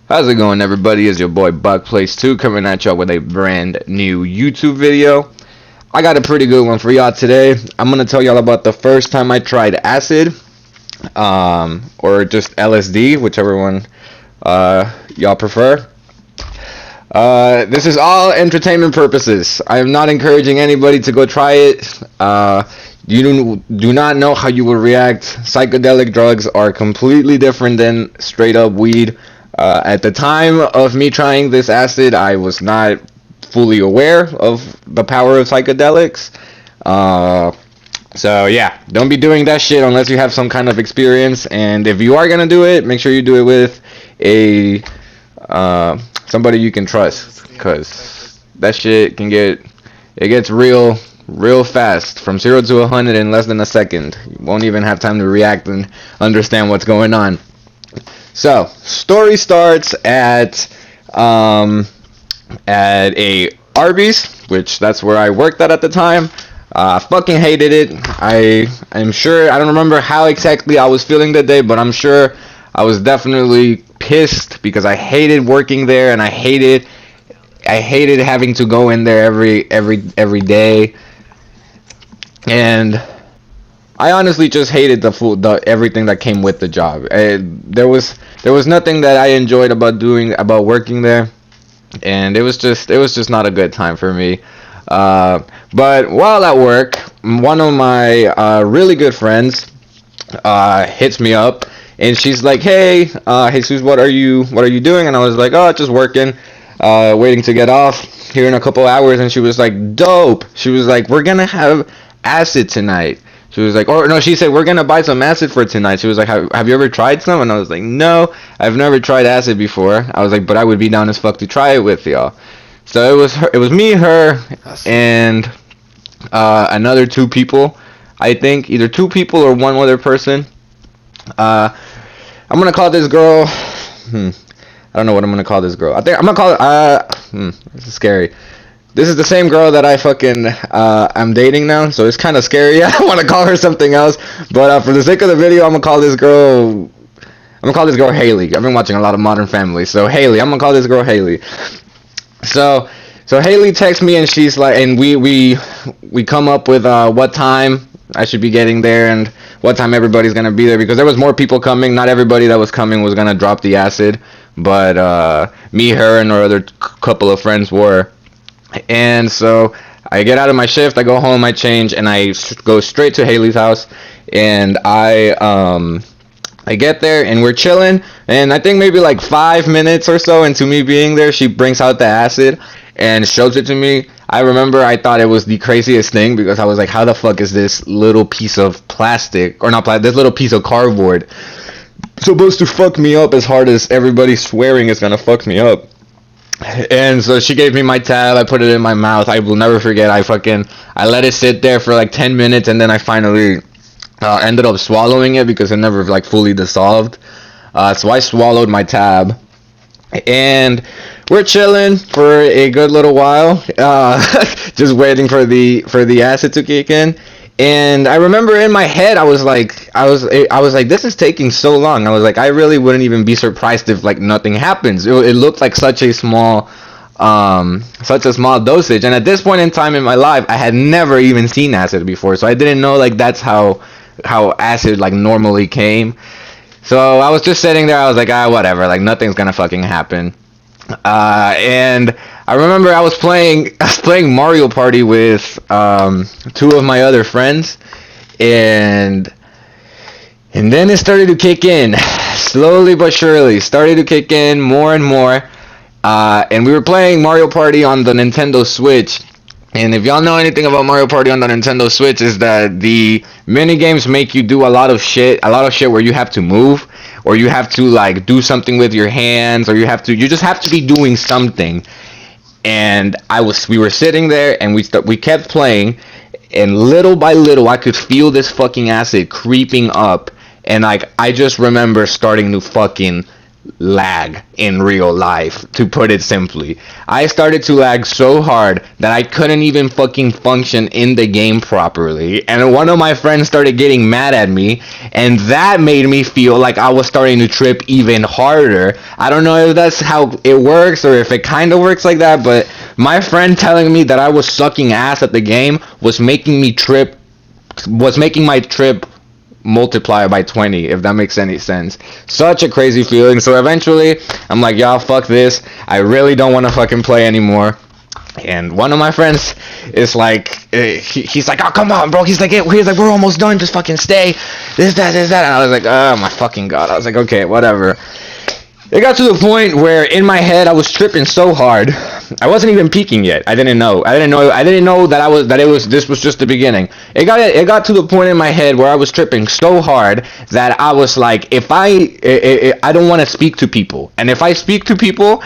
How's it going, everybody? It's your boy BuckPlays2 coming at y'all with a brand new YouTube video. I got a pretty good one for y'all today. I'm gonna tell y'all about the first time I tried acid, or just LSD, whichever one y'all prefer. This is all entertainment purposes. I am not encouraging anybody to go try it. You do not know how you will react. Psychedelic drugs are completely different than straight up weed. At the time of me trying this acid, I was not fully aware of the power of psychedelics. So yeah, don't be doing that shit unless you have some kind of experience. And if you are gonna do it, make sure you do it with a somebody you can trust, cause that shit gets real fast, from 0 to 100 in less than a second. You won't even have time to react and understand what's going on. So, story starts at a Arby's, which that's where I worked at the time. I fucking hated it. I'm sure, I don't remember how exactly I was feeling that day, but I'm sure I was definitely pissed because I hated working there, and I hated having to go in there every day. And I honestly just hated the food, everything that came with the job. There was nothing that I enjoyed about working there, and it was just not a good time for me. But while at work, one of my really good friends hits me up, and she's like, "Hey, Jesus, what are you doing?" And I was like, "Oh, just working, waiting to get off here in a couple hours." And she was like, "Dope." She was like, "We're gonna have acid tonight." She was like, or no, she said, "We're gonna buy some acid for tonight." She was like, have you ever tried some? And I was like, "No, I've never tried acid before." I was like, "But I would be down as fuck to try it with y'all." So it was me, her, and another two people. I think either two people or one other person. I'm gonna call this girl. I don't know what I'm gonna call this girl. I think I'm gonna call it. This is scary. This is the same girl that I fucking I'm dating now, so it's kind of scary. I want to call her something else, but for the sake of the video, I'm gonna call this girl Haley. I've been watching a lot of Modern Family, so Haley. I'm gonna call this girl Haley. So Haley texts me, and she's like, and we come up with what time I should be getting there and what time everybody's gonna be there, because there was more people coming. Not everybody that was coming was gonna drop the acid, but me, her, and our other couple of friends were. And so I get out of my shift, I go home, I change, and I go straight to Haley's house. And I get there, and we're chilling, and I think maybe like 5 minutes or so into me being there, she brings out the acid and shows it to me. I remember I thought it was the craziest thing, because I was like, how the fuck is this little piece of plastic, or not plastic, this little piece of cardboard supposed to fuck me up as hard as everybody's swearing it's gonna fuck me up? And so she gave me my tab, I put it in my mouth. I will never forget, I let it sit there for like 10 minutes, and then I finally ended up swallowing it, because it never like fully dissolved. So I swallowed my tab, and we're chilling for a good little while, just waiting for the acid to kick in. And I remember in my head, I was like, this is taking so long. I was like, I really wouldn't even be surprised if like nothing happens. It looked like such a small dosage. And at this point in time in my life, I had never even seen acid before, so I didn't know like that's how acid like normally came. So I was just sitting there. I was like, whatever. Like nothing's gonna fucking happen. And I remember I was playing Mario Party with two of my other friends, and then it started to kick in, slowly but surely, started to kick in more and more. And we were playing Mario Party on the Nintendo Switch. And if y'all know anything about Mario Party on the Nintendo Switch, is that the mini games make you do a lot of shit where you have to move, or you have to like do something with your hands, or you just have to be doing something. And we were sitting there, and we kept playing, and little by little I could feel this fucking acid creeping up, and like I just remember starting to fucking lag in real life, to put it simply. I started to lag so hard that I couldn't even fucking function in the game properly. And one of my friends started getting mad at me, and that made me feel like I was starting to trip even harder. I don't know if that's how it works or if it kind of works like that, but my friend telling me that I was sucking ass at the game was making my trip multiply by 20, if that makes any sense. Such a crazy feeling. So eventually I'm like, y'all, fuck this, I really don't want to fucking play anymore. And one of my friends is like, he's like, oh, come on, bro. He's like, we're almost done, just fucking stay, this that. And I was like, oh my fucking god. I was like, okay, whatever. It got to the point where in my head I was tripping so hard. I wasn't even peaking yet. I didn't know this was just the beginning. It got to the point in my head where I was tripping so hard that I was like, if I don't want to speak to people. And if I speak to people,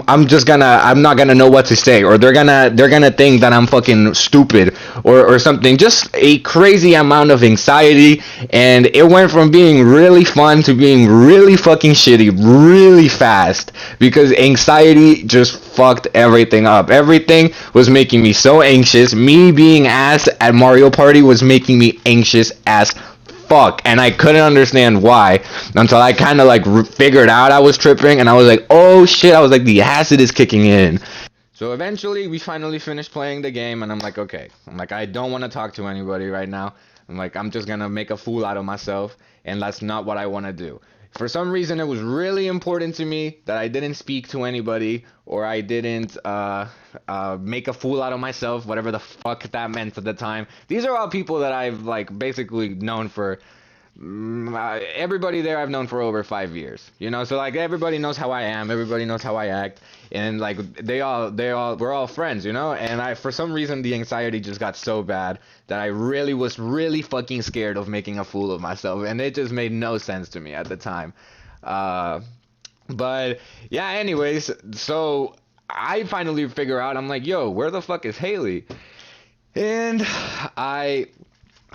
I'm not gonna know what to say, or they're gonna think that I'm fucking stupid, or something. Just a crazy amount of anxiety, and it went from being really fun to being really fucking shitty really fast, because anxiety just fucked everything up. Everything was making me so anxious. Me being ass at Mario Party was making me anxious as fuck, and I couldn't understand why until I kind of like figured out I was tripping, and I was like, oh shit, I was like, the acid is kicking in. So eventually we finally finished playing the game, and I'm like, okay, I'm like, I don't want to talk to anybody right now. I'm like, I'm just gonna make a fool out of myself, and that's not what I want to do. For some reason, it was really important to me that I didn't speak to anybody, or I didn't make a fool out of myself, whatever the fuck that meant at the time. These are all people that I've like basically known for. Everybody there I've known for over 5 years, so like everybody knows how I am, everybody knows how I act, and like we're all friends, and I, for some reason, the anxiety just got so bad that I really was really fucking scared of making a fool of myself, and it just made no sense to me at the time. But yeah, anyways, so I finally figure out, I'm like, yo, where the fuck is Haley? And I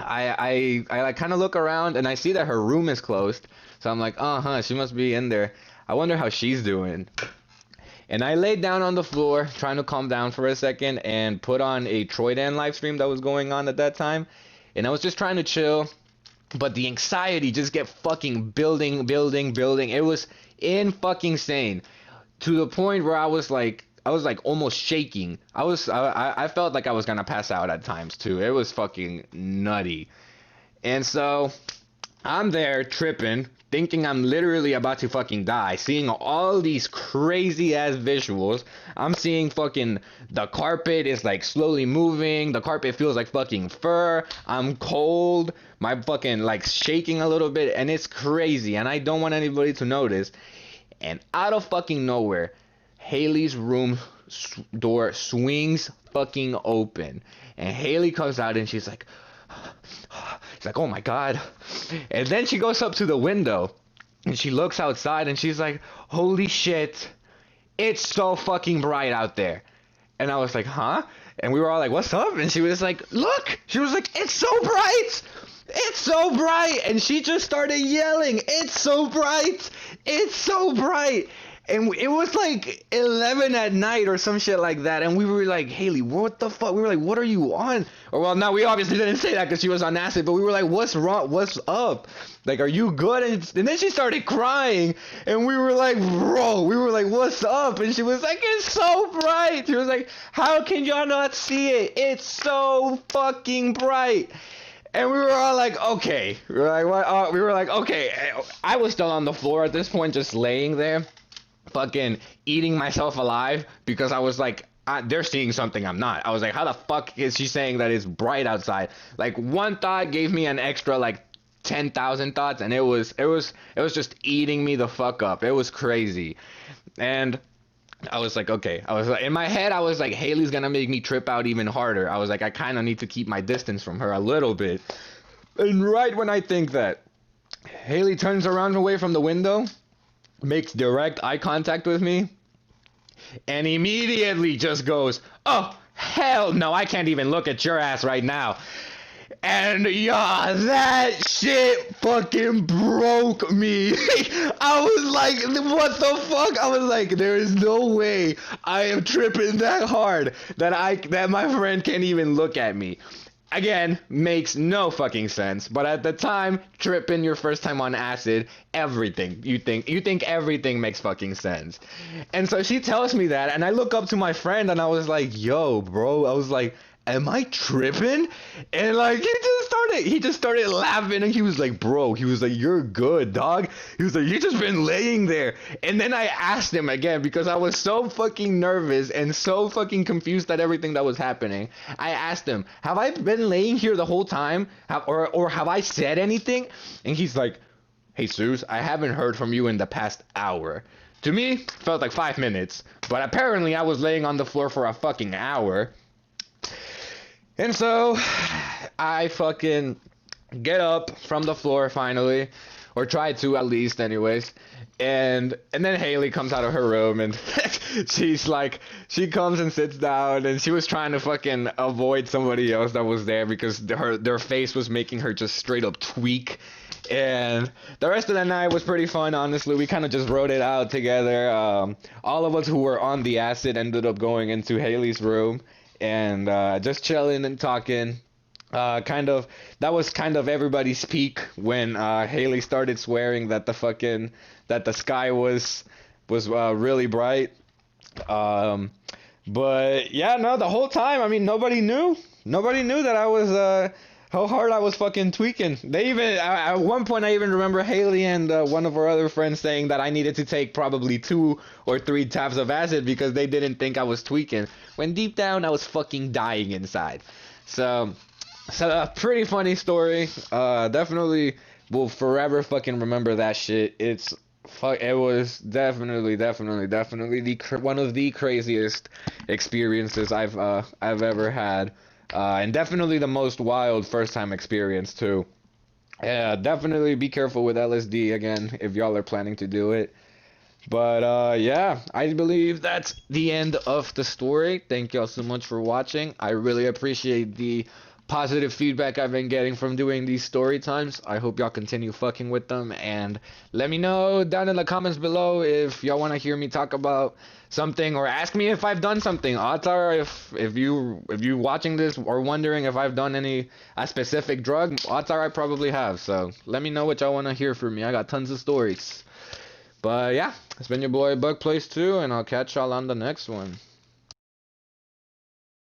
like kind of look around, and I see that her room is closed. So I'm like, she must be in there. I wonder how she's doing. And I laid down on the floor, trying to calm down for a second, and put on a Troydan live stream that was going on at that time. And I was just trying to chill, but the anxiety just kept fucking building. It was in fucking insane, to the point where I was like almost shaking. I felt like I was gonna pass out at times too. It was fucking nutty. And so I'm there tripping, thinking I'm literally about to fucking die, seeing all these crazy ass visuals. I'm seeing fucking the carpet is like slowly moving. The carpet feels like fucking fur. I'm cold. My fucking like shaking a little bit, and it's crazy, and I don't want anybody to notice. And out of fucking nowhere, Haley's room door swings fucking open, and Haley comes out, and she's like, oh my god. And then she goes up to the window, and she looks outside, and she's like, holy shit, it's so fucking bright out there. And I was like, huh? And we were all like, what's up? And she was like, look. She was like, it's so bright. It's so bright. And she just started yelling, it's so bright. It's so bright. And it was like 11 at night or some shit like that. And we were like, Haley, what the fuck? We were like, what are you on? Or, well, no, we obviously didn't say that because she was on acid. But we were like, what's wrong? What's up? Like, are you good? And then she started crying. And we were like, bro, we were like, what's up? And she was like, it's so bright. She was like, how can y'all not see it? It's so fucking bright. And we were all like, okay. We were like, what? We were like, okay. I was still on the floor at this point, just laying there, fucking eating myself alive, because I was like, they're seeing something I'm not. I was like, how the fuck is she saying that it's bright outside? Like, one thought gave me an extra like 10,000 thoughts, and it was just eating me the fuck up. It was crazy. And I was like, okay. I was like, in my head, I was like, Haley's gonna make me trip out even harder. I was like, I kind of need to keep my distance from her a little bit. And right when I think that, Haley turns around away from the window, makes direct eye contact with me, and immediately just goes, oh, hell no, I can't even look at your ass right now. And yeah, that shit fucking broke me. I was like, what the fuck? I was like, there is no way I am tripping that hard that my friend can't even look at me. Again, makes no fucking sense. But at the time, tripping your first time on acid, everything you think everything makes fucking sense. And so she tells me that, and I look up to my friend, and I was like, "Yo, bro," I was like, "Am I tripping?" And like he just started laughing, and he was like, "Bro," he was like, "You're good, dog." He was like, "You just been laying there." And then I asked him again because I was so fucking nervous and so fucking confused at everything that was happening. I asked him, "Have I been laying here the whole time? Or have I said anything?" And he's like, "Hey, Jesus, I haven't heard from you in the past hour." To me, felt like 5 minutes, but apparently I was laying on the floor for a fucking hour. And so, I fucking get up from the floor finally, or try to at least anyways, and then Haley comes out of her room, and she's like, she comes and sits down, and she was trying to fucking avoid somebody else that was there, because their face was making her just straight up tweak. And the rest of the night was pretty fun, honestly. We kind of just wrote it out together. All of us who were on the acid ended up going into Haley's room and just chilling and talking. That was kind of everybody's peak when Haley started swearing that the sky was really bright. But yeah, no, the whole time, I mean, nobody knew that I was how hard I was fucking tweaking. They even at one point I even remember Haley and one of our other friends saying that I needed to take probably 2 or 3 tabs of acid because they didn't think I was tweaking, when deep down I was fucking dying inside. So a pretty funny story. Definitely will forever fucking remember that shit. It was definitely one of the craziest experiences I've ever had. And definitely the most wild first time experience too. Yeah, definitely be careful with LSD again if y'all are planning to do it. But yeah, I believe that's the end of the story. Thank y'all so much for watching. I really appreciate the positive feedback I've been getting from doing these story times. I hope y'all continue fucking with them, and let me know down in the comments below if y'all want to hear me talk about something, or ask me if I've done something. Odds are, if you watching this or wondering if I've done a specific drug, odds are I probably have. So let me know what y'all want to hear from me. I got tons of stories. But yeah, it's been your boy Bug Plays 2, and I'll catch y'all on the next one.